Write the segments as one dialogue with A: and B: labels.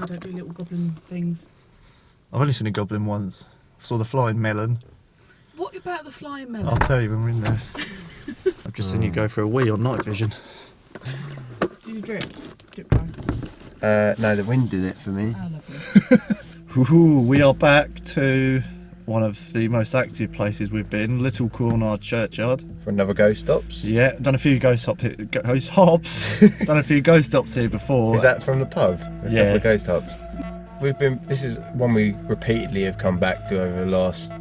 A: I don't do little goblin things.
B: I've only seen a goblin once. I saw the flying melon.
A: What about the flying melon?
B: I'll tell you when we're in there. I've just seen you go for a wee on night vision.
A: Do you drip? Drip dry?
C: No, the wind did it for me.
A: Oh, lovely.
B: Ooh, we are back to one of the most active places we've been, Little Cornard Churchyard.
C: For another ghost stops?
B: Yeah, done a few ghost hops. Done a few ghost stops here before.
C: Is that from the pub? A
B: Yeah.
C: couple of ghost stops. This is one we repeatedly have come back to over the last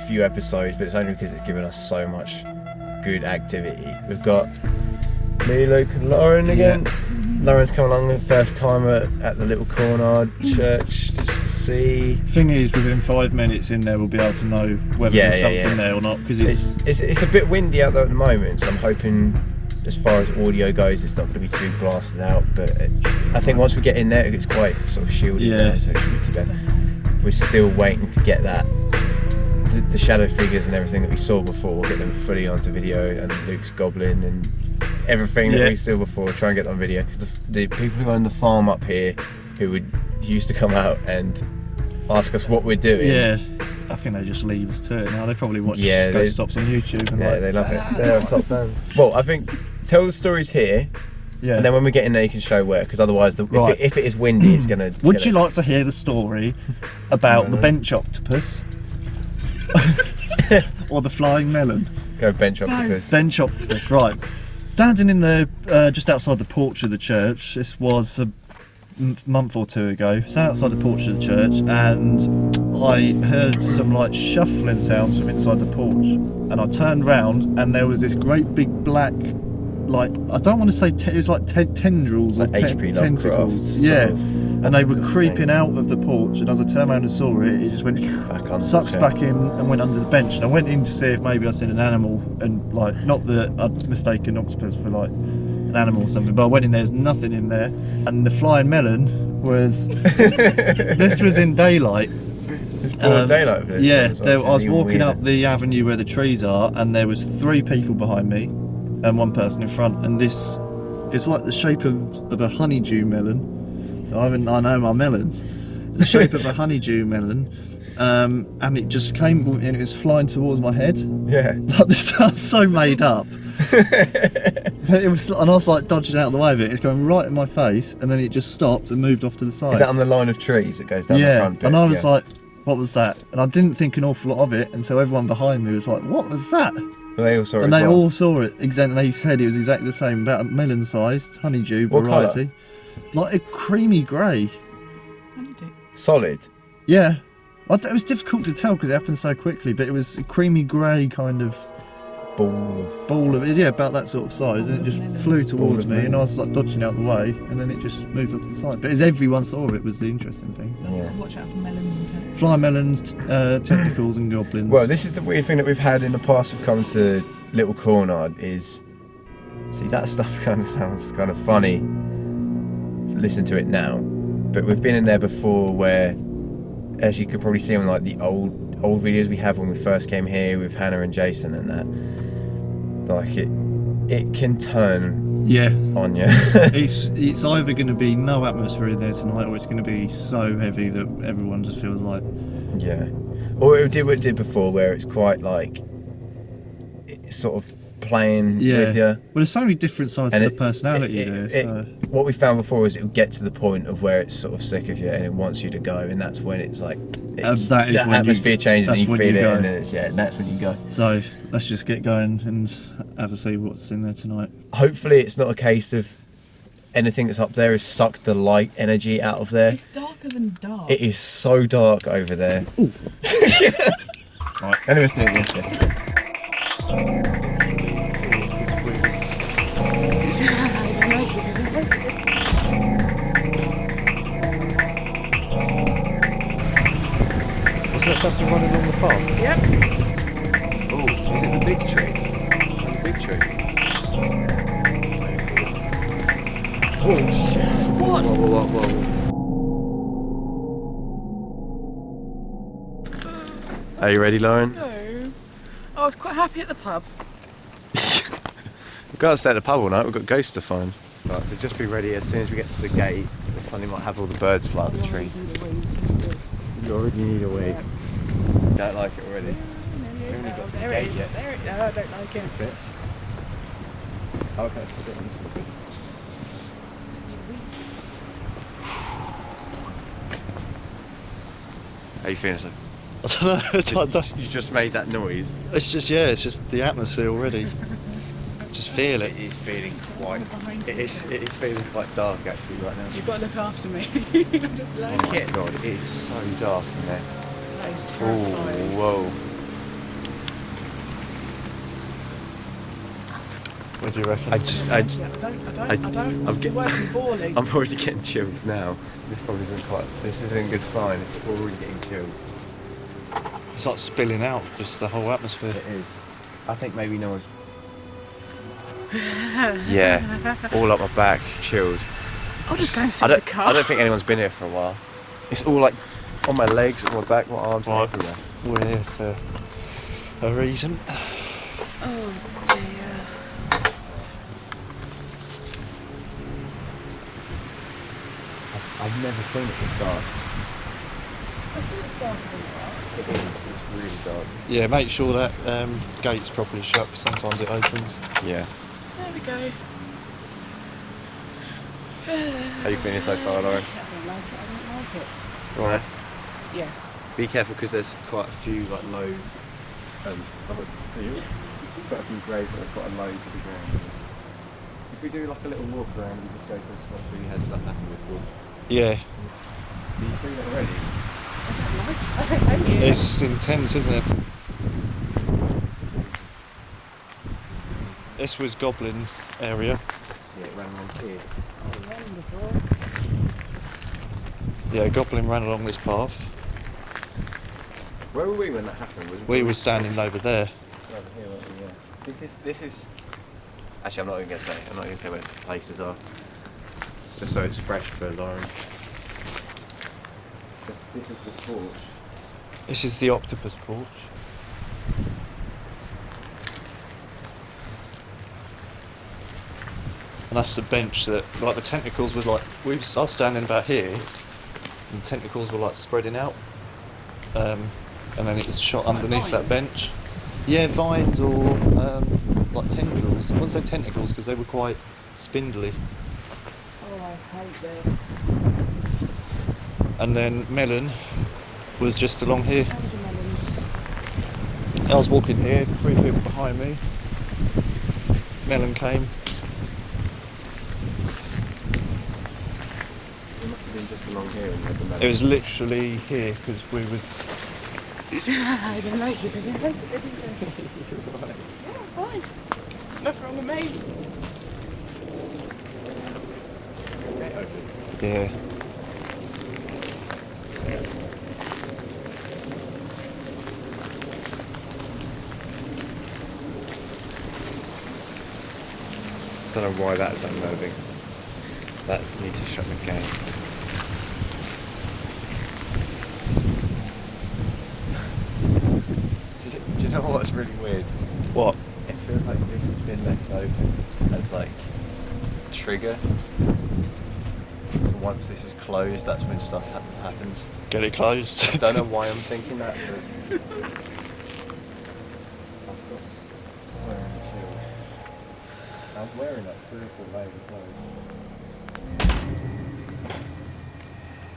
C: few episodes, but it's only because it's given us so much good activity. We've got me, Luke and Lauren again.
B: Yeah.
C: Lauren's come along the first time at the Little Cornard Church just to see.
B: Thing is, within 5 minutes in there, we'll be able to know whether there's something there or not. Because
C: it's a bit windy out there at the moment, so I'm hoping, as far as audio goes, it's not going to be too blasted out. But I think once we get in there, it's quite sort of shielded there, so it shouldn't be too bad. We're still waiting to get the shadow figures and everything that we saw before, get them fully onto video, and Luke's goblin and everything that we saw before, try and get them on video. The people who own the farm up here, who used to come out and ask us what we're doing.
B: Yeah, I think they just leave us to it now. They probably watch ghost stops on YouTube. And
C: they love it. They're our top fans. Well, I think tell the stories here. Yeah. And then when we get in there, you can show where, because otherwise, if it is windy, it's going to.
B: Would you like to hear the story about the bench octopus? Or the flying melon?
C: Go bench octopus.
B: Bench octopus, right. Standing in the just outside the porch of the church. This was a month or two ago. Standing outside the porch of the church, and I heard some like shuffling sounds from inside the porch. And I turned round, and there was this great big black, like, I don't want to say it was like tendrils or tentacles. Yeah. And they were creeping out of the porch, and as I turned around and saw it, it just went sucks back in and went under the bench. And I went in to see if maybe I'd seen an animal, and like, not that I'd mistaken octopus for like an animal or something, but I went in, there's nothing in there. And the flying melon was this was in daylight.
C: It's broad daylight for this.
B: Yeah, I was walking up the avenue where the trees are, and there was 3 people behind me and 1 person in front, and this it's like the shape of a honeydew melon. So I know my melons. The shape of a honeydew melon, and it just came and it was flying towards my head.
C: Yeah.
B: Like, this sounds so made up. But it was, and I was like dodging out of the way of it. It's going right in my face, and then it just stopped and moved off to the side.
C: Is that on the line of trees that goes down the front bit?
B: And I was like, what was that? And I didn't think an awful lot of it until everyone behind me was like, what was that?
C: Well, they all saw it.
B: And they all saw it exactly. They said it was exactly the same, about a melon-sized honeydew variety.
C: Colour?
B: Like a creamy grey.
C: Solid?
B: Yeah. It was difficult to tell because it happened so quickly, but it was a creamy grey kind of ball of, yeah, about that sort of size, and it just flew towards me, and I was like dodging out the way, and then it just moved onto the side. But as everyone saw it, was the interesting thing.
A: So watch out for melons and tentacles.
B: Fly melons, tentacles, and goblins.
C: Well, this is the weird thing that we've had in the past. We've come to Little Cornard. See, that stuff kind of sounds kind of funny. Listen to it now, but we've been in there before, where, as you could probably see on like the old videos we have when we first came here with Hannah and Jason and that, like it can turn on you.
B: it's either going to be no atmosphere in there tonight, or it's going to be so heavy that everyone just feels like,
C: or it did what it did before, where it's quite like it's sort of playing with you.
B: Well, there's so many different sides to the personality there.
C: What we found before is it would get to the point of where it's sort of sick of you and it wants you to go, and that's when it's like
B: that is when
C: atmosphere changes and you feel it,
B: go.
C: and then that's when you go.
B: So let's just get going and have a see what's in there tonight.
C: Hopefully it's not a case of anything that's up there has sucked the light energy out of there.
A: It's darker than dark.
C: It is so dark over there. Right, anyway, let's do it this way.
B: Was that something running along the path?
A: Yep.
C: Oh, is it the big tree? The big tree. Oh shit!
A: What?
C: Whoa. Are you ready, Lauren?
A: No. I was quite happy at the pub.
C: We've got to stay at the pub all night. We've got ghosts to find. Right, so just be ready as soon as we get to the gate. The Sunday might have all the birds fly up the trees. You already need a wee. Don't like it already.
A: There
C: only got to
A: it
C: gauge
A: is.
C: it.
A: There it is. No, I don't like it.
C: That's it. Okay, so how you feeling, sir?
B: I don't know.
C: You just made that noise.
B: It's just the atmosphere already. Just feel it.
C: It is feeling quite. It is feeling quite dark actually right now.
A: You've got to look after me.
C: Oh my god, it is so dark in there.
A: That is
C: Oh,
A: terrifying.
C: whoa.
B: What do you reckon?
C: I
A: Yeah, I don't.
C: I'm
A: This is worse than balling.
C: I'm already getting chills now. This isn't a good sign. It's already getting chills.
B: It's like spilling out, just the whole atmosphere.
C: It is. I think maybe no one's. Yeah, all up my back, chills.
A: I'll just go and sit
C: I
A: in the
C: don't.
A: car.
C: I don't think anyone's been here for a while. It's all like on my legs, on my back, my arms,
B: Right.
C: everywhere.
B: We're here for a reason.
A: Oh dear.
C: I've never seen it this dark.
A: I see it's dark in the dark.
C: It is. It's really dark.
B: Yeah, make sure that gate's properly shut, because sometimes it opens.
C: Yeah.
A: There we go.
C: How you feeling so far, Lauren?
A: I don't like it. I don't like it.
C: Right.
A: Yeah.
C: Be careful because there's quite a few like low. Quite a few graves that are quite low to the ground. If we do like a little walk around, we just go to the spots where you had stuff happen before.
B: Yeah,
C: Do you feel it already?
A: I don't like it. I hate it.
B: it's intense, isn't it? This was Goblin area.
C: Yeah, it ran along here.
A: Oh, wonderful.
B: Yeah, Goblin ran along this path.
C: Where were we when that happened?
B: We were standing over there.
C: over here, weren't we? Yeah. This is. Actually, I'm not even gonna say. I'm not gonna say where the places are. Just so it's fresh for Lauren. This is the porch.
B: This is the octopus porch. And that's the bench that, like, the tentacles was like, I was standing about here, and the tentacles were like spreading out. And then it was shot
A: Like
B: underneath that
A: vines?
B: bench. Yeah, vines or like tendrils. I wouldn't say tentacles because they were quite spindly.
A: Oh, I hate this.
B: And then Melon was just along here.
A: How was your melons?
B: I was walking here, 3 people behind me. Melon came.
C: It must have been just along here and you had the melon.
B: It was literally here because we was.
A: I don't like it. I don't like it. I don't like it. Yeah, fine. Nothing wrong with me.
C: Okay, open.
B: Yeah.
C: I don't know why that's unnerving. That needs to shut the gate. Do you know what's really weird?
B: What?
C: It feels like this has been left open as like trigger. So once this is closed, that's when stuff happens.
B: Get it closed.
C: I don't know why I'm thinking that, but I've got so many chills. I'm wearing like 3 or 4 layers of clothes.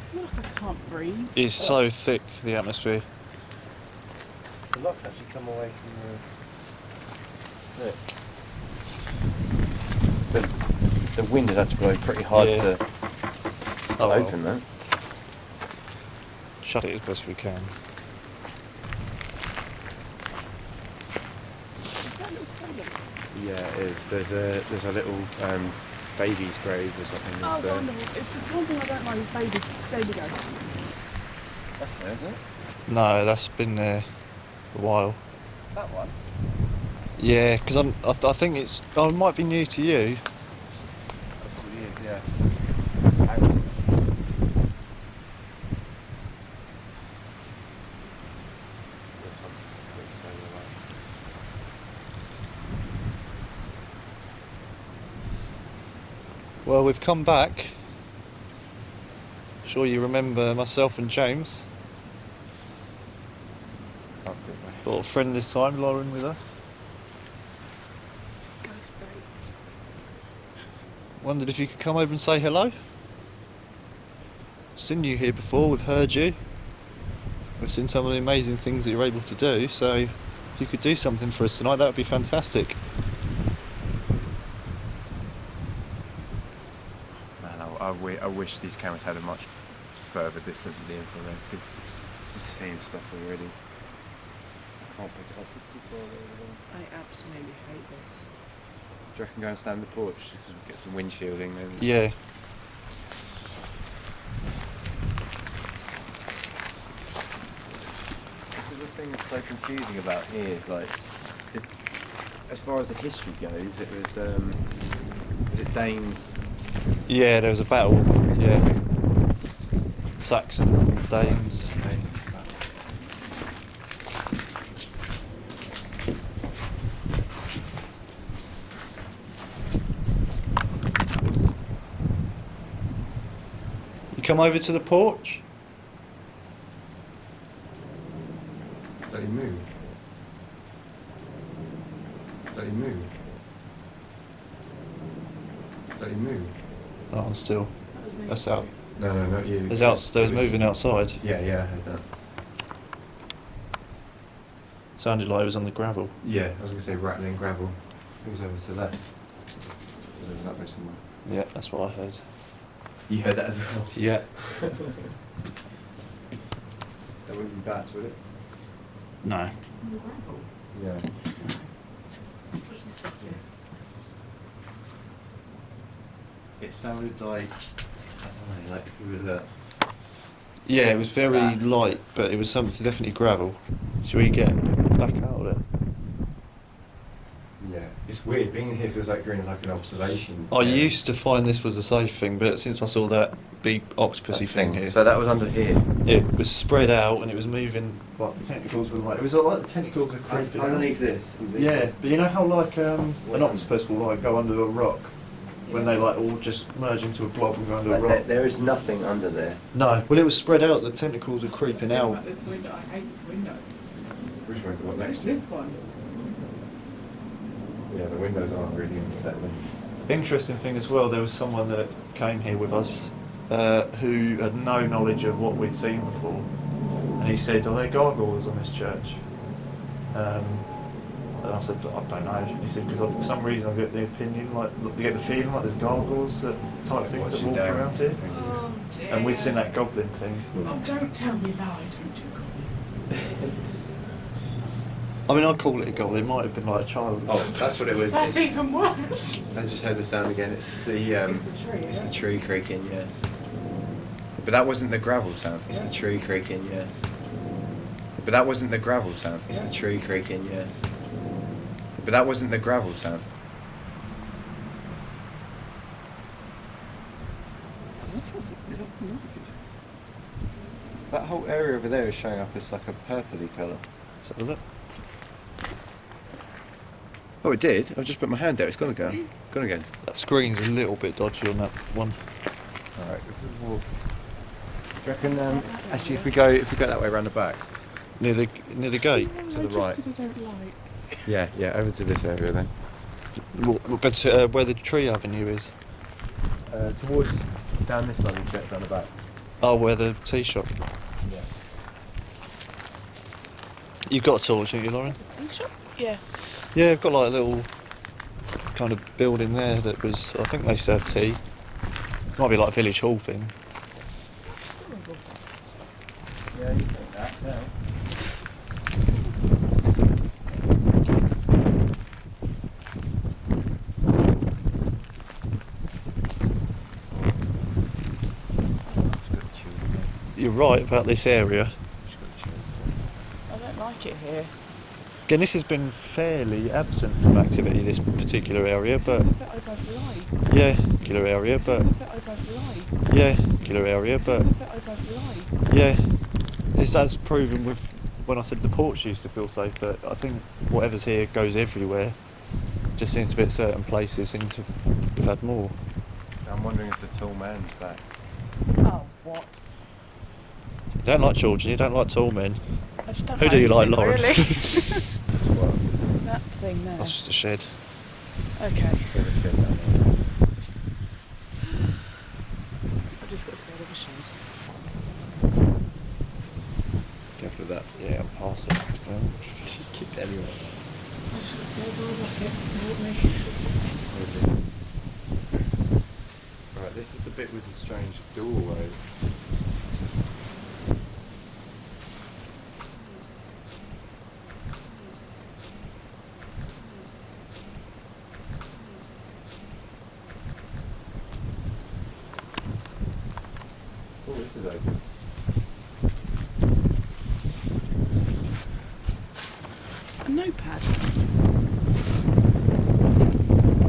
A: I feel like I can't breathe.
B: It's so thick, the atmosphere.
C: The locks actually come away from the wind had to blow pretty hard
B: Yeah.
C: to
B: Oh, well.
C: open that.
B: Shut it as best we can.
A: That looks so good.
C: Yeah, it is. There's a little baby's grave or something that's
A: Oh,
C: there.
A: wonderful. It's one thing I don't like is baby ghosts.
C: That's there, is it?
B: No, that's been there a while.
C: That one?
B: Yeah, because I think it's. Oh, it might be new to you.
C: That probably is, yeah.
B: Well, we've come back. Sure you remember myself and James.
C: Can't see it, mate.
B: Got a friend this time, Lauren, with us.
A: Ghost break.
B: Wondered if you could come over and say hello. Seen you here before, we've heard you. We've seen some of the amazing things that you're able to do, so if you could do something for us tonight, that would be fantastic.
C: Man, I wish these cameras had a much further distance of the infrared, because I'm seeing stuff already. I can't pick it up.
A: I absolutely hate this.
C: Do you reckon go and stand on the porch because we get some wind shielding then?
B: Yeah.
C: This is the thing that's so confusing about here. Like, as far as the history goes, it was it Danes?
B: Yeah, there was a battle, yeah. Saxon, Danes. You come over to the porch?
C: Is that your mood? Is that your mood? Is that your mood?
B: Oh, I'm still.
A: That was me.
B: That's out.
C: No, not you.
B: There's moving outside.
C: Yeah, I heard that.
B: Sounded like it was on the gravel.
C: Yeah, I was going to say rattling gravel. I think it's over to the left. It's over that way somewhere.
B: Yeah, that's what I heard.
C: You heard that as well?
B: Yeah.
C: That wouldn't be bats, would it?
B: No.
A: On the gravel?
C: Yeah.
A: What's this stuff here?
C: It sounded like, I don't know, like if it was a...
B: Yeah, it was very
C: That.
B: light, but it was something definitely gravel. Shall we get back out of it?
C: Yeah. It's weird, being in here feels like you're in like an observation.
B: I used to find this was a safe thing, but since I saw that big octopusy thing here,
C: So that was under here.
B: it was spread out and it was moving. Like the tentacles were like, it was like the tentacles were creeping out.
C: Underneath this.
B: Yeah, but you know how like an octopus will like go under a rock when they like all just merge into a blob and go under a rock.
C: There is nothing under there.
B: No, well it was spread out. The tentacles were creeping out.
A: This window, I hate this window.
C: Which one? What next?
A: This one.
C: Yeah, the windows aren't really unsettling.
B: Interesting thing as well, there was someone that came here with us who had no knowledge of what we'd seen before, and he said, "Are there gargoyles on this church?" And I said, "I don't know." He said, "Because for some reason I get the opinion, like you get the feeling like there's gargoyles that type things that walk around here."
A: Oh dear.
B: And we'd seen that goblin thing.
A: Oh, don't tell me that I don't do goblins.
B: I mean, I'd call it a goblin. It might have been like a child.
C: Oh, that's what it was.
A: That's even worse.
C: I just heard the sound again. It's the
A: It's the tree,
C: it's
A: yeah.
C: the tree creaking, yeah. But that wasn't the gravel sound. It's the tree creaking, yeah. But that wasn't the gravel sound. It's the tree creaking, yeah. But that wasn't the gravel sound. Is that that whole area over there is showing up as like a purpley colour.
B: Let's have a look.
C: Oh, it did. I've just put my hand there. It's gone again. Gone again.
B: That screen's a little bit dodgy on that one.
C: All right. Do you reckon? Actually, if we go that way around the back.
B: Near the gate.
C: To the right.
A: I don't like.
C: Yeah, over to this area then.
B: We'll go to where the tree avenue is.
C: Towards down this side and check down the back.
B: Oh, where the tea shop.
C: Yeah.
B: You've got a torch, haven't you, Lauren?
A: Tea shop? Yeah.
B: Yeah, I've got like a little kind of building there that was, I think they serve tea. Might be like a village hall thing.
C: Yeah, you take that now.
B: You're right about this area.
A: I don't like it here.
B: Again, this has been fairly absent from activity, this particular area, but
A: This is the bit I don't like.
B: yeah, particular area, but
A: This is the bit I don't like.
B: yeah, particular area, but
A: This is the bit I don't like.
B: yeah. This has proven with when I said the porch used to feel safe, but I think whatever's here goes everywhere. Just seems to be at certain places. Seems to we've had more.
C: I'm wondering if the tall man's back.
A: Oh. What?
B: You don't like children, you don't like tall men.
A: I just don't
B: Who do you like,
A: anything,
B: Lauren?
A: Really.
C: Well,
A: That thing there.
B: That's just a shed.
A: Okay.
C: there's a shed down there.
A: I just got scared of a shed.
C: Careful with that.
B: Yeah, I'm passing.
C: Kicked everyone.
A: I just got scared of a bucket. Brought me.
C: Right, this is the bit with the strange doorway. Oh, this is open.
A: A notepad.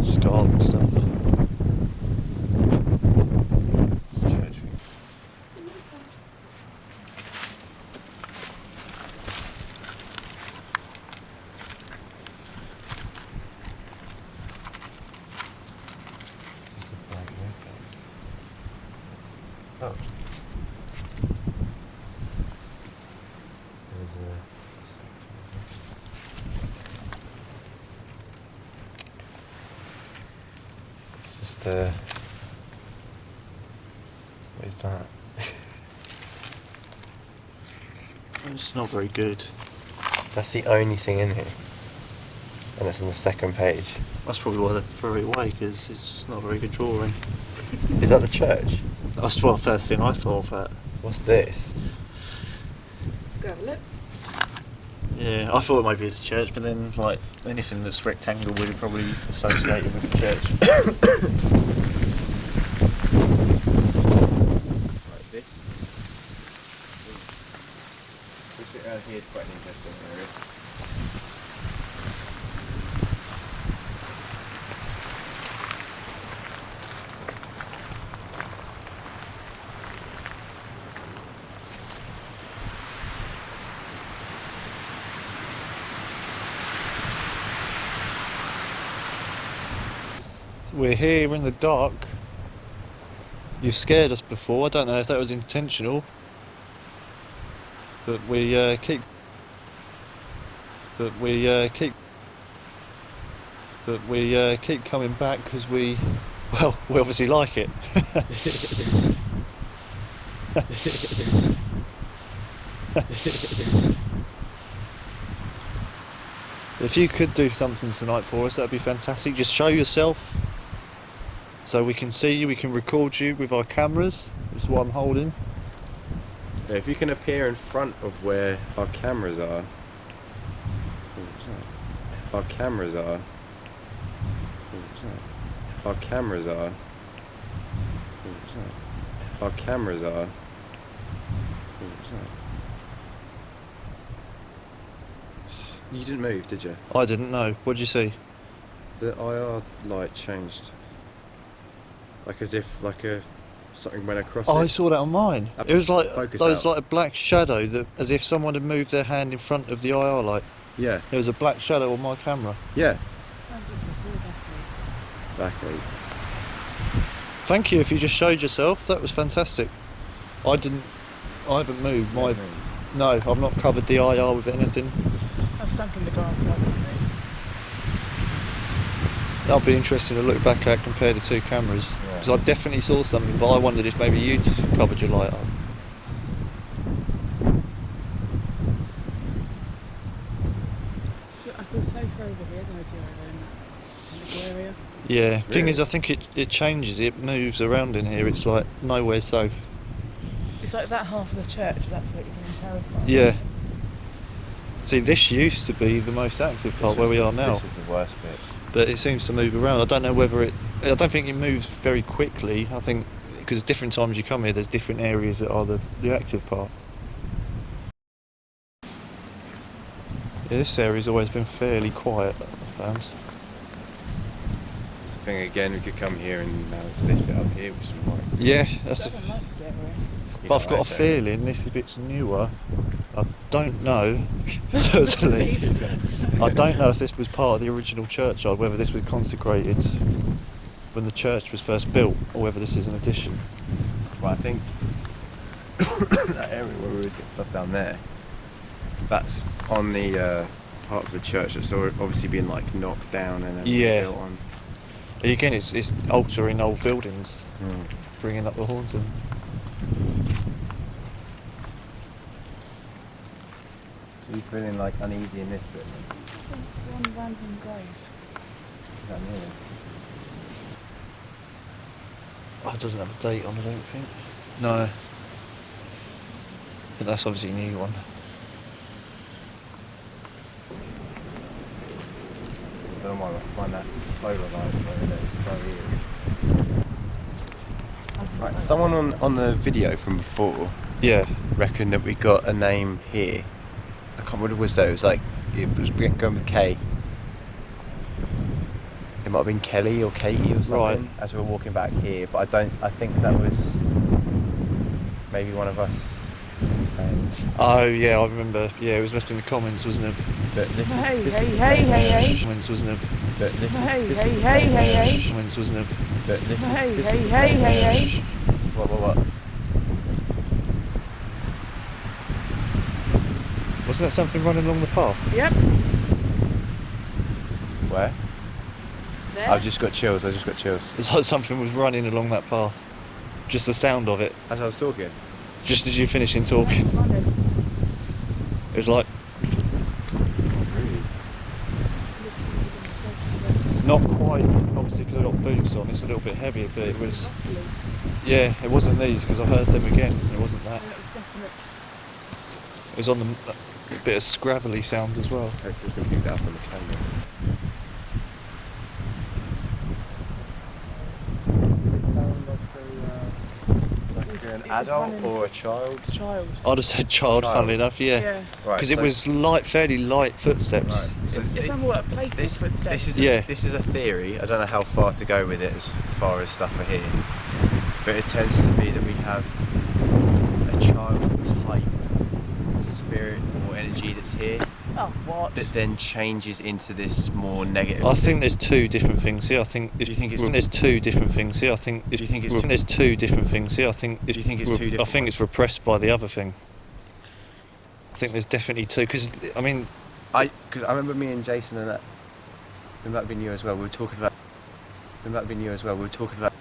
B: Scarlet and stuff.
C: Church. Oh. There's a... It's just what is that?
B: It's not very good.
C: That's the only thing in here. And it's on the second page.
B: That's probably why they threw it away, because it's not a very good drawing.
C: Is that the church?
B: That's the first thing I thought of that.
C: What's this?
A: Let's go have a look.
B: Yeah, I thought maybe it's a church, but then like anything that's rectangle would probably associate it with the church.
C: Right, this bit around here is quite an interesting area.
B: We're here in the dark. You scared us before. I don't know if that was intentional, but we keep coming back because we obviously like it. If you could do something tonight for us, that'd be fantastic. Just show yourself so we can see you, we can record you with our cameras. That's what I'm holding.
C: Yeah, if you can appear in front of where our cameras are. Our cameras are. Our cameras are. Our cameras are. You didn't move, did you?
B: I didn't know. What did you see?
C: The IR light changed. Like as if something went across
B: Oh,
C: it.
B: I saw that on mine. It was like
C: Focus
B: there was
C: out.
B: like a black shadow, that as if someone had moved their hand in front of the IR light.
C: Yeah,
B: There was a black shadow on my camera.
C: yeah.
A: Oh, there's a full battery.
C: Backache.
B: Thank you. If you just showed yourself, that was fantastic. I haven't moved my. No, I've not covered the IR with anything.
A: I've sunk in the grass, so I can move.
B: That'll be interesting to look back at, compare the two cameras. Because I definitely saw something, but I wondered if maybe you'd covered your light up.
A: So I feel safer over here than I do over in that little area.
B: Yeah. Thing
C: Really?
B: is, I think it changes. It moves around in here. It's like nowhere safe.
A: It's like that half of the church is absolutely being terrified.
B: Yeah. See, this used to be the most active part where we are now,
C: This is the worst bit.
B: but it seems to move around. I don't know whether I don't think it moves very quickly. I think because different times you come here, there's different areas that are the active part. Yeah, this area's always been fairly quiet, I found.
C: It's the thing again, we could come here and now it's this bit up here, which is right.
B: Yeah,
A: I
B: that's.
A: don't like this area.
C: You
B: But I've
C: know,
B: got a
C: I say.
B: feeling this bit's newer. I don't know. Personally, I don't know if this was part of the original churchyard, whether this was consecrated when the church was first built, or whether this is an addition.
C: Well, I think that area where we always get stuff down there, that's on the part of the church that's obviously been like knocked down and then built on.
B: Again, it's altering old buildings, bringing up the haunting.
C: Are you feeling like uneasy in this bit?
A: One random grave.
C: Is that near?
B: Oh, it doesn't have a date on, I don't think. No. But that's obviously a new one.
C: I don't know why I find that solar light over there so eerie. Right, someone on the video from before reckoned that we got a name here. I can't remember what it was though. It was going with K. It might have been Kelly or Katie or something.
B: Right.
C: As we were walking back here, but I think that was maybe one of us saying.
B: Oh yeah, I remember. Yeah, it was left in the comments, wasn't it?
C: But this
A: Hey,
C: is
A: hey,
C: the
A: hey,
C: same.
A: hey, hey.
B: Comments, wasn't it?
C: But this
A: Hey,
C: is
A: hey,
C: the
A: hey,
C: same.
A: hey, hey.
B: Comments, wasn't it?
C: But this
A: Hey,
C: is
A: hey,
C: the
A: hey,
C: same.
A: hey, hey.
C: What?
B: Wasn't that something running along the path?
A: Yep.
C: Where?
A: There.
C: I've just got chills.
B: It's like something was running along that path. Just the sound of it.
C: As I was talking.
B: Just as you finishing talking.
A: Running.
B: It was like, not quite, obviously because I got boots on, it's a little bit heavier, but it was,
A: Rustling.
B: yeah, it wasn't these because I heard them again. It wasn't that.
A: And it was definite.
B: It was on the a bit of scravelly sound as well.
C: Hopefully we can pick that up on the camera. An adult or a child?
A: Child.
B: I'd have said child,
C: Child.
B: funnily enough, yeah.
A: Yeah.
C: Right,
B: Because
C: so-
B: it was fairly light footsteps.
C: Right. So
A: It's almost like playful footsteps.
C: This is a theory. I don't know how far to go with it as far as stuff are here, but it tends to be that we have a child type spirit or energy that's here
A: Oh, what?
C: that then changes into this more negative.
B: I think there's two different things here. I think
C: Do you think it's-
B: there's two different things here. I think
C: Do you think it's
B: there's two different things here. I think
C: Do you think it's two
B: I
C: different
B: think it's repressed by the other thing. I think there's definitely two because I mean
C: Because I remember me and Jason and that. It might have been you as well. We were talking about. It might have been you as well. We were talking about.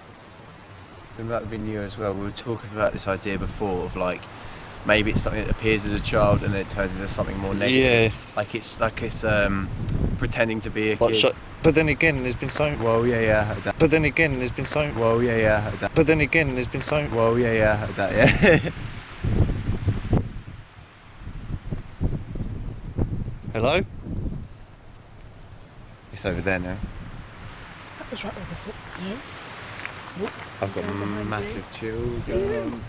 C: It might have been you as well. We were talking about this idea before of like. Maybe it's something that appears as a child and then it turns into something more negative.
B: Yeah.
C: Like it's pretending to be a
B: like,
C: kid.
B: but then again there's been so
C: Well, yeah, I heard that.
B: but then again there's been so
C: Well, yeah, I heard that.
B: but then again there's been so
C: Well, yeah, I heard that. Yeah.
B: Hello?
C: It's over there now.
A: That was right with the foot. No. Nope.
C: I've got
A: Going behind
C: massive chills going on.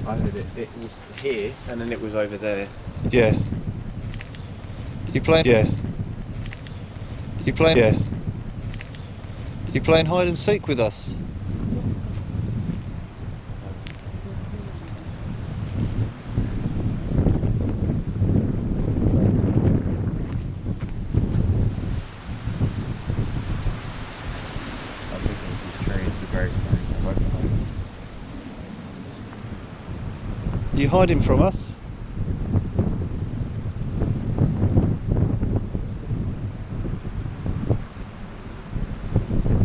C: I heard it was here and then it was over there.
B: Yeah. You playing? Yeah. You playing? Yeah. You playing hide and seek with us?
C: I'm thinking these trees are very
B: You hiding from us?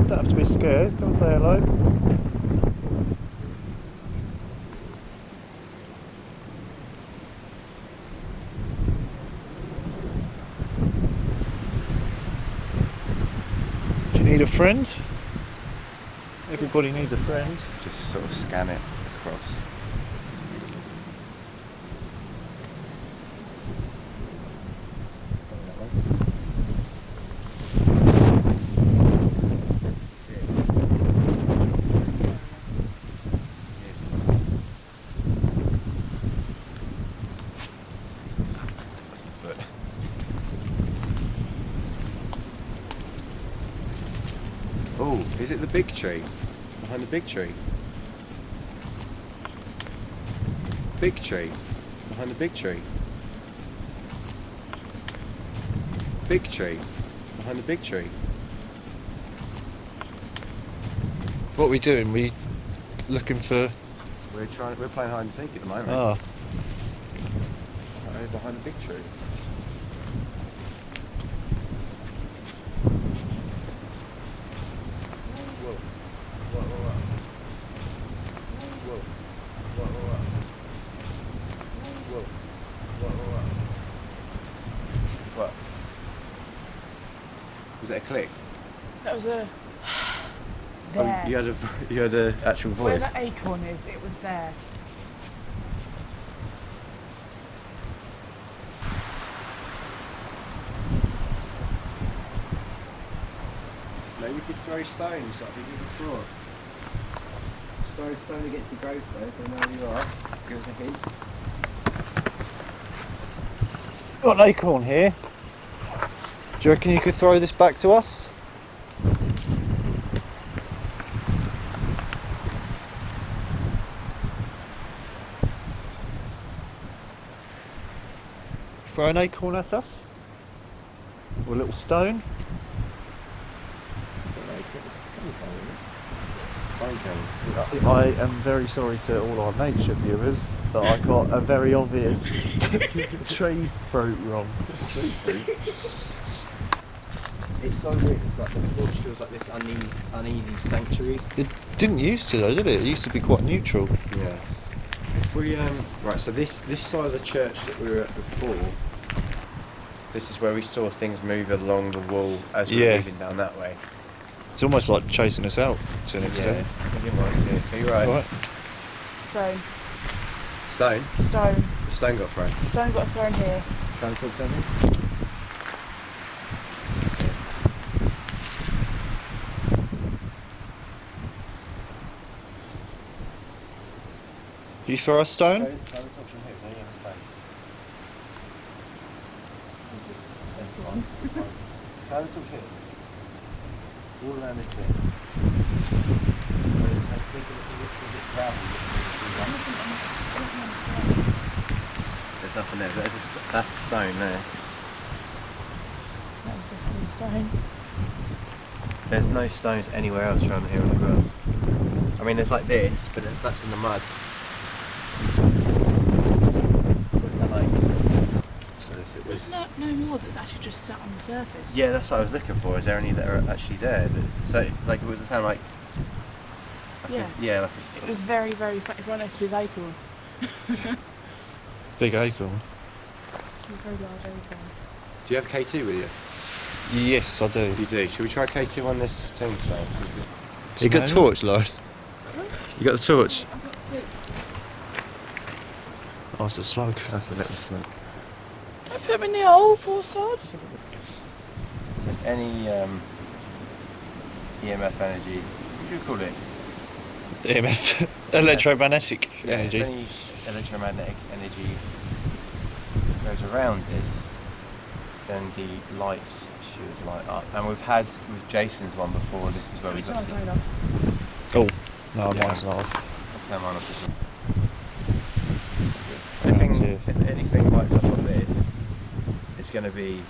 B: Don't have to be scared. Come and say hello. Do you need a friend? Everybody needs a friend.
C: Just sort of scan it across. Oh, is it the big tree? Behind the big tree? Big tree? Behind the big tree? Big tree? behind the big tree.
B: What are we doing? We looking for...
C: We're playing hide and seek at the moment.
B: Ah.
C: Right behind the big tree. Whoa. Whoa, whoa, whoa. Whoa. Whoa, whoa, whoa. Whoa. Whoa, whoa, whoa. What? Was that a click?
A: That was a...
C: Oh,
A: there.
C: you had a actual
A: Where
C: voice.
A: that acorn is, it was there.
C: Maybe we could throw stones. I think we could throw it. Throw stone against the grave though, so now you are. Give us a hint.
B: Got an acorn here. Do you reckon you could throw this back to us? Throw an acorn at us? Or a little stone? I am very sorry to all our nature viewers that I got a very obvious tree fruit wrong.
C: It's so weird. It's like the bush feels like this uneasy sanctuary.
B: It didn't used to though, did it? It used to be quite neutral.
C: Yeah. If we right, so this side of the church that we were at before, this is where we saw things move along the wall as we were moving down that way.
B: It's almost like chasing us out to an extent.
C: Yeah, I didn't want to see it. Are you right?
A: Stone.
C: Stone?
A: Stone.
C: The stone got thrown.
A: Stone got thrown here.
C: Trying to talk down here?
B: You throw a stone?
C: Trying to talk from here. There you have a stone.
A: That's the one.
C: Trying to talk here. All around this bit. There's nothing there. That's a stone there.
A: That was definitely a stone.
C: There's no stones anywhere else around here on the ground. I mean, there's like this, but that's in the mud. What's that like? So if it was...
A: There's no more that's actually just sat on the surface.
C: Yeah, that's what I was looking for. Is there any that are actually there? So, like, it was a sound like...
A: Yeah.
C: Yeah, like
A: It was very, very right next to his acorn.
B: Big acorn.
A: A very large acorn.
C: Do you have K2 with you?
B: Yes, I do.
C: You do. Should we try K2 on this tombstone?
B: You got a torch, Lord? You got the torch?
A: I've got split.
B: Oh, it's a slug.
C: That's a little slug.
A: Don't put him in the hole, poor sod.
C: So if any EMF energy, what do you call it?
B: EMF. Electromagnetic
C: Yeah,
B: energy.
C: if any electromagnetic energy goes around this, then the lights should light up. And we've had with Jason's one before. This is where we got.
A: Someone's made off.
B: Oh, no,
C: Yeah.
B: mine's not off.
C: Let's turn mine off as well.
B: Round here.
C: If anything lights up on this, it's going to be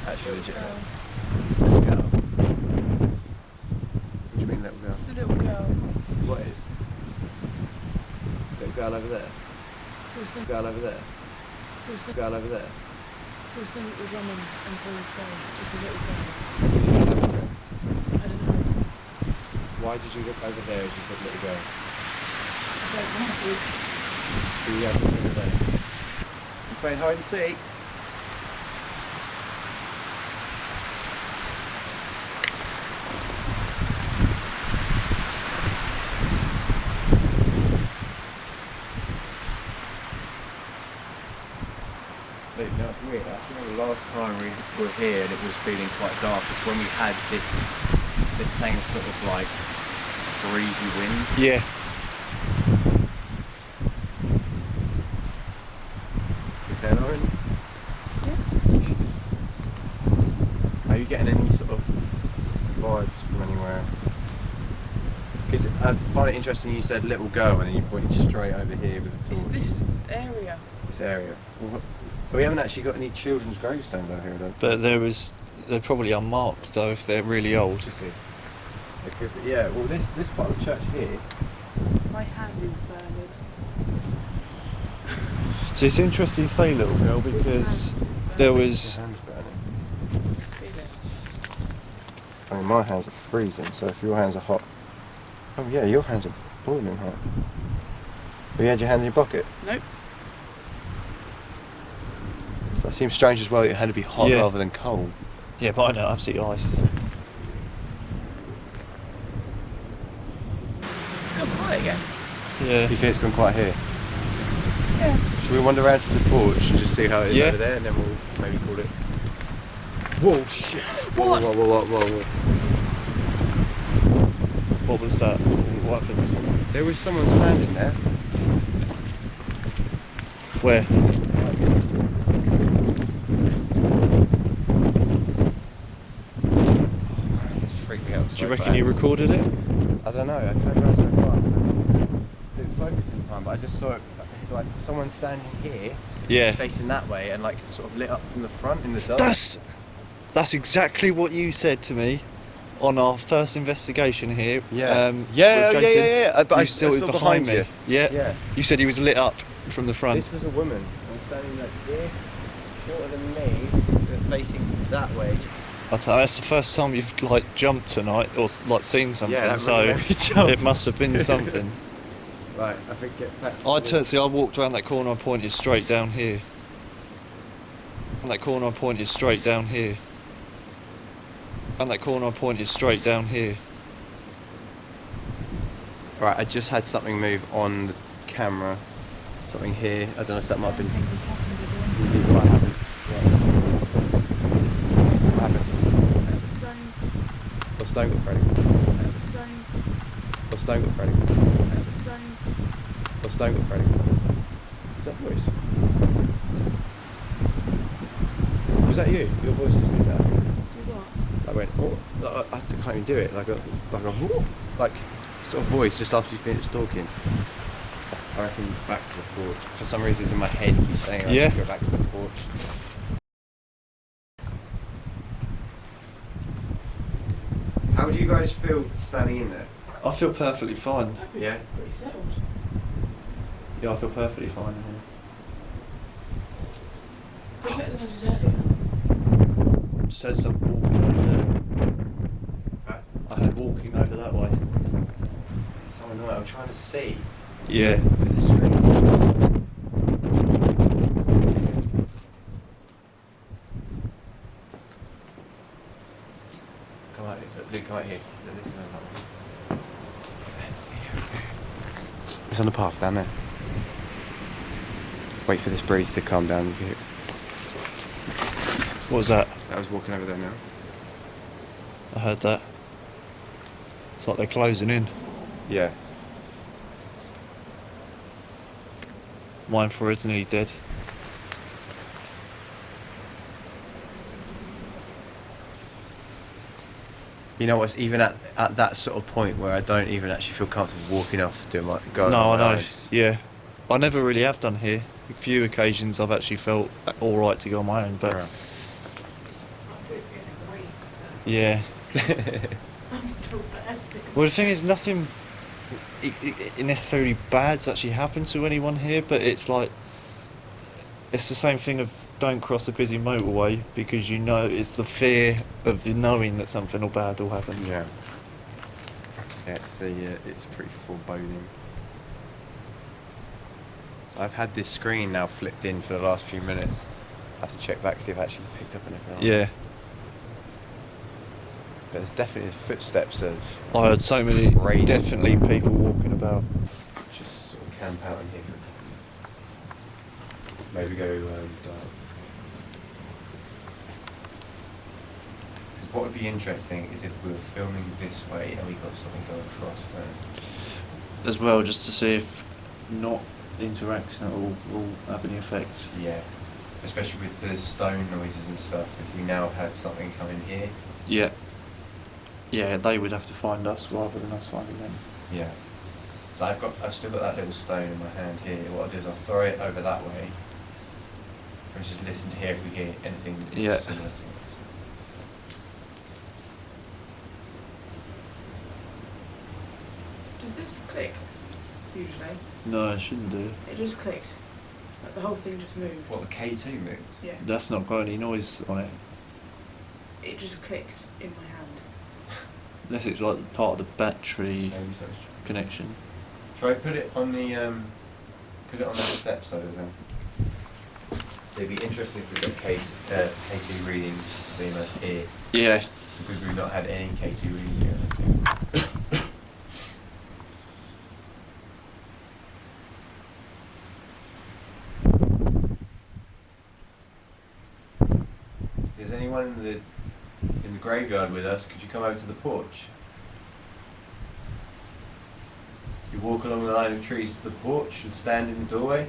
C: actually legitimate. Little girl. What do you mean, little girl?
A: It's a little girl.
C: What is? Little girl over there. Girl over there. Girl over there.
A: Who's thing that was running and threw the stone? It's a little girl. I don't know.
C: Why did you look over there as you said little girl?
A: I don't know.
C: Do you have to look over there? You playing hide and seek? Look, now it's weird. I remember the last time we were here and it was feeling quite dark. It's when we had this same sort of like breezy wind.
B: Yeah.
C: Okay, Lauren? Yeah. Are you getting any sort of vibes from anywhere? Because I find it interesting you said little girl and then you pointed straight over here with the
A: It's
C: torch.
A: this area.
C: This area. Well, We haven't actually got any children's gravestones out here, though.
B: But they're probably unmarked though if they're really old.
C: Could be. It could be. Yeah. Well, this part of the church here.
A: My hand is burning.
B: So it's interesting you say, little girl, because there was.
C: Your hand's burning. I mean, my hands are freezing. So if your hands are hot. Oh yeah, your hands are boiling hot. Have you had your hand in your pocket?
A: Nope.
C: So that seems strange as well. Your hand to be hot rather than cold.
B: Yeah, but I know absolute ice.
A: It's gone quiet again.
B: Yeah.
C: You think it's gone quiet here?
A: Yeah.
C: Should we wander around to the porch and just see how it is
B: Yeah.
C: over there, and then we'll maybe call it. Whoa, shit!
A: What?
C: Whoa.
B: What was that? What happened?
C: There was someone standing there.
B: Where?
C: It's freaked me out.
B: Do you reckon you recorded it?
C: I don't know. I turned around so fast. Didn't focus in time, but I just saw it like someone standing here,
B: Yeah.
C: facing that way, and like sort of lit up from the front in the dark.
B: That's exactly what you said to me on our first investigation here.
C: Yeah.
B: With
C: Yeah.
B: Jason.
C: But
B: You
C: I
B: saw it
C: saw
B: behind me.
C: you.
B: Yeah.
C: Yeah.
B: You said he was lit up from the front.
C: This was a woman. I'm standing like here, shorter than me, but facing that way.
B: I tell you, that's the first time you've like jumped tonight or like seen something.
C: Yeah, that
B: so
C: really made me jump.
B: it must have been something.
C: Right, I think get back.
B: I walked around that corner. I pointed straight down here. And that corner I pointed straight down here. And that corner I pointed straight down here.
C: Right, I just had something move on the camera. Something here. I don't know if that might have been. What happened? What happened?
A: That's stone.
C: What's stone got Freddy?
A: That's stone.
C: What's stone got Freddy?
A: That's stone.
C: What's stone got Freddy? Was that voice? Was that you? Your voice just did that.
A: Do what?
C: I went, oh, I can't even do it. Like a sort of voice just after you finished talking. I reckon back to the porch. For some reason it's in my head, keep saying I
B: Yeah.
C: go back to the porch. How would you guys feel standing in there?
B: I feel perfectly fine.
A: I'd be
C: Yeah.
A: pretty settled.
B: Yeah, I feel perfectly fine.
A: But better than I did earlier.
B: Says some walking over there.
C: Huh?
B: I heard walking over that way.
C: So annoying. I'm trying to see
B: Yeah.
C: with the screen. Come out here. Luke, come out here. It's on the path down there. Wait for this breeze to calm down.
B: What was that?
C: I was walking over there now.
B: I heard that. It's like they're closing in.
C: Yeah.
B: Mine for is nearly dead.
C: You know what's even at that sort of point where I don't even actually feel comfortable walking off doing my go.
B: No, I
C: on my
B: know.
C: own.
B: Yeah. I never really have done here. A few occasions I've actually felt alright to go on my own, but
C: Right.
A: I'll do it again in the week.
B: yeah.
A: So I'm still bursting.
B: Well, the thing is, nothing necessarily bad's actually happened to anyone here, but it's like, it's the same thing of don't cross a busy motorway because you know it's the fear of the knowing that something bad will happen.
C: Yeah. Yeah, it's pretty foreboding. So I've had this screen now flipped in for the last few minutes. I have to check back to see if I actually picked up anything else.
B: Yeah.
C: But there's definitely footsteps of
B: I heard so many,
C: Crazy.
B: definitely people walking about.
C: just sort of camp out in here. Maybe go dark. 'Cause what would be interesting is if we were filming this way and we got something going across there.
B: As well, just to see if not interacting at all will have any effect.
C: Yeah. Especially with the stone noises and stuff. If we now had something coming here.
B: Yeah. Yeah, they would have to find us rather than us finding them.
C: Yeah. So I've still got that little stone in my hand here. What I'll do is I'll throw it over that way. and just listen to hear if we hear anything
B: Yeah.
C: similar to it.
A: Does this click? Usually.
B: No, it shouldn't do.
A: It just clicked. Like the whole thing just moved.
C: What, the K2 moves?
A: Yeah.
B: That's not got any noise on it.
A: It just clicked in my hand.
B: Unless it's like part of the battery
C: Maybe so.
B: connection.
C: Try put it on the that step side of them. So it'd be interesting if we got K2 readings being here,
B: Yeah.
C: because we've not had any K2 readings here. If there's anyone in the graveyard with us, could you come over to the porch? You walk along the line of trees to the porch and stand in the doorway.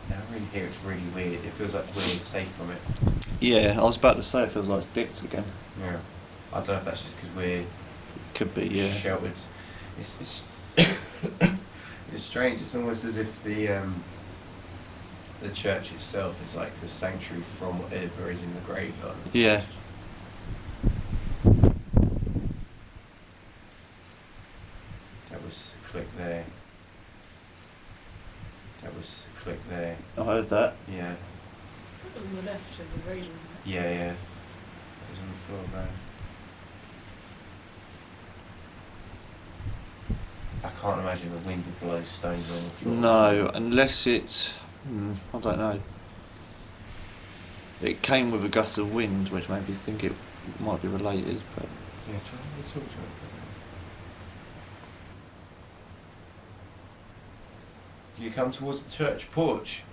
C: Now really here it's really weird. It feels like we're safe from it.
B: Yeah, I was about to say it feels like it's dipped again.
C: Yeah. I don't know if that's just because we're
B: Could be, yeah.
C: sheltered. It's it's strange. It's almost as if the church itself is like the sanctuary from whatever is in the graveyard.
B: Yeah.
C: That was a click there. That was a click there.
B: I heard that.
C: Yeah.
A: On the left of the radio.
C: Yeah, yeah. That was on the floor there. I can't imagine the wind would blow stones on the floor.
B: No, unless it's... I don't know. It came with a gust of wind, which made me think it might be related, but...
C: Yeah, try to talk to him. You come towards the church porch.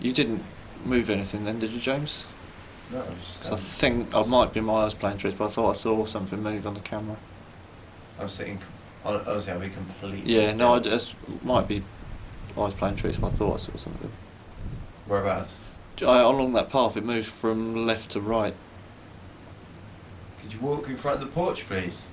B: You didn't move anything then, did you, James?
C: No, I was just
B: 'Cause I think I might be my eyes playing tricks, but I thought I saw something move on the camera.
C: I'm sitting. Honestly, I'll be completely.
B: Yeah, no,
C: still.
B: it might be eyes playing tricks, but I thought I saw something.
C: Whereabouts?
B: Along that path, it moves from left to right.
C: Could you walk in front of the porch, please?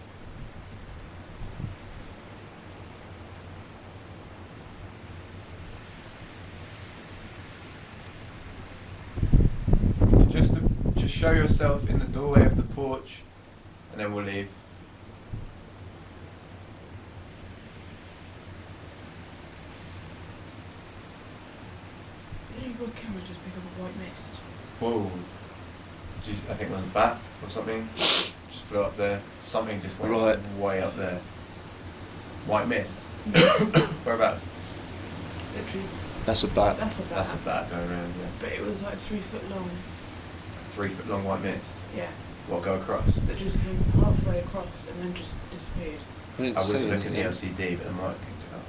C: Just show yourself in the doorway of the porch, and then we'll leave.
A: Didn't your camera just pick up a white mist?
C: Whoa. I think it was a bat or something. Just flew up there. Something just went
B: Right.
C: way up there. White mist. Whereabouts?
A: Literally.
B: That's a bat.
A: That's a bat.
C: That's a bat going around, yeah.
A: But it was like 3 foot long.
C: 3 foot long white mist.
A: Yeah.
C: What, go across?
A: That just came halfway across and then just disappeared.
B: I didn't
C: I was
B: see
C: looking at the
B: anything.
C: LCD, but I might have picked it up.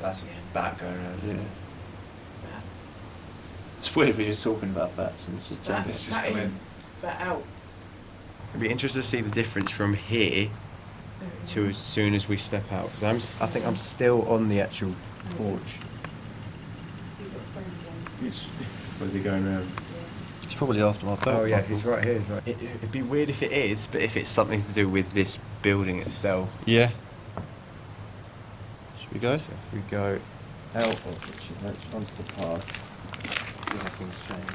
C: That's a
A: yeah.
C: bat going around.
B: Yeah.
A: Bat.
B: It's weird we're just talking about bats and it's just
A: Bat,
C: It's just
A: bat
C: come
A: in,
C: in.
A: bat out.
C: It'd be interesting to see the difference from here to as soon as we step out. Because I think I'm still on the actual porch. Where's he going around?
B: It's probably after my belt.
C: Oh yeah,
B: buckle.
C: he's right here. He's right. It'd be weird if it is, but if it's something to do with this building itself.
B: Yeah. Should we go?
C: So if we go out of the church onto the path, see how things change.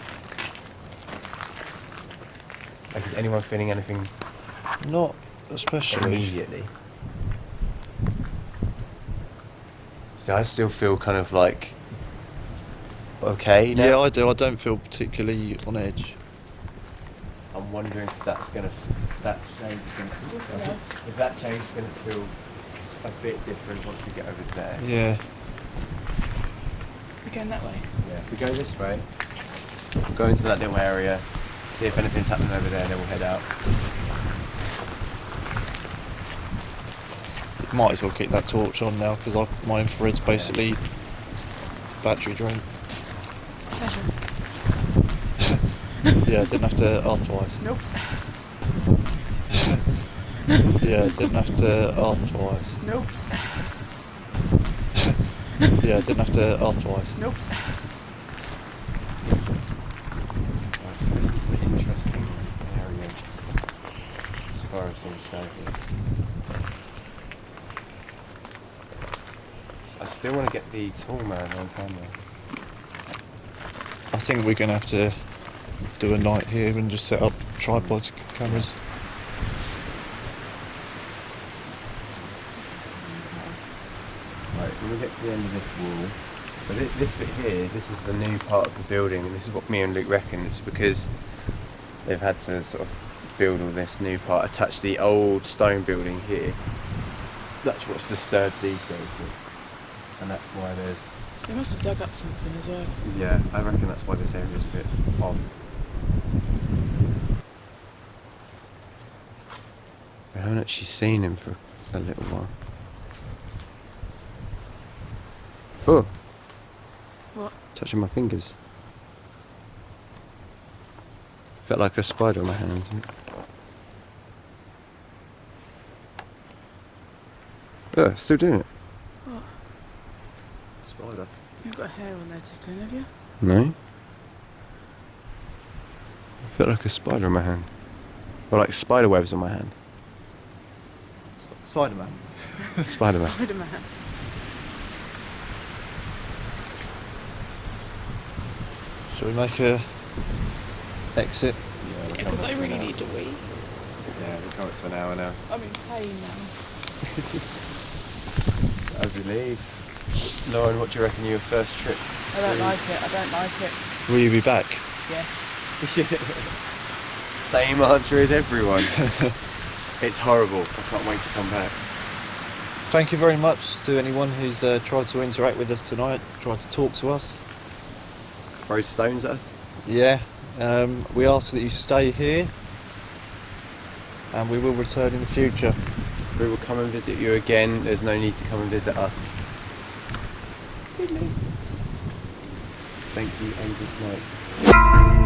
C: Like, is anyone feeling anything
B: Not especially.
C: immediately? So I still feel kind of like okay now.
B: Yeah, I do. I don't feel particularly on edge.
C: I'm wondering if that's gonna that change is gonna if that change is gonna feel a bit different once we get over there.
B: Yeah.
A: We're going that way.
C: Yeah. If we go this way, we'll go into that little area, see if anything's happening over there, and then we'll head out.
B: Might as well keep that torch on now because my infrared's basically battery drain.
A: Pleasure.
B: Yeah, I didn't have to ask twice.
A: Nope.
B: Yeah, I didn't have to ask twice.
A: Nope.
B: Yeah, I didn't have to ask twice.
A: Nope.
D: forest seems to go here. I still want to get the tall man on camera.
B: I think we're going to have to do a night here and just set up tripod cameras.
D: Right, when we get to the end of this wall, but this bit here, this is the new part of the building, and this is what me and Luke reckon. It's because they've had to sort of build all this new part, attach the old stone building here. That's what's disturbed these guys, and that's why there's.
A: They must have dug up something as well.
D: Yeah, I reckon that's why this area is a bit off. I haven't actually seen him for a little while. Oh!
A: What?
D: Touching my fingers. Felt like a spider on my hand. Yeah, still doing it.
A: What?
D: Spider.
A: You've got hair on there tickling, have you?
D: No? Felt like a spider on my hand. Or like spider webs on my hand.
B: Spider-Man.
D: Spider-Man.
A: Spider-Man.
B: Shall we make a exit?
D: Yeah,
A: Because I really need to wee.
D: Yeah, we're coming to an hour now.
A: I'm in pain now.
D: As we leave. Lauren, what do you reckon your first trip?
A: I don't like it. I don't like it.
B: Will you be back?
A: Yes.
D: Same answer as everyone. It's horrible. I can't wait to come back.
B: Thank you very much to anyone who's tried to interact with us tonight, tried to talk to us.
D: Throw stones at us?
B: Yeah, we ask that you stay here and we will return in the future.
D: We will come and visit you again. There's no need to come and visit us. Thank you and good night.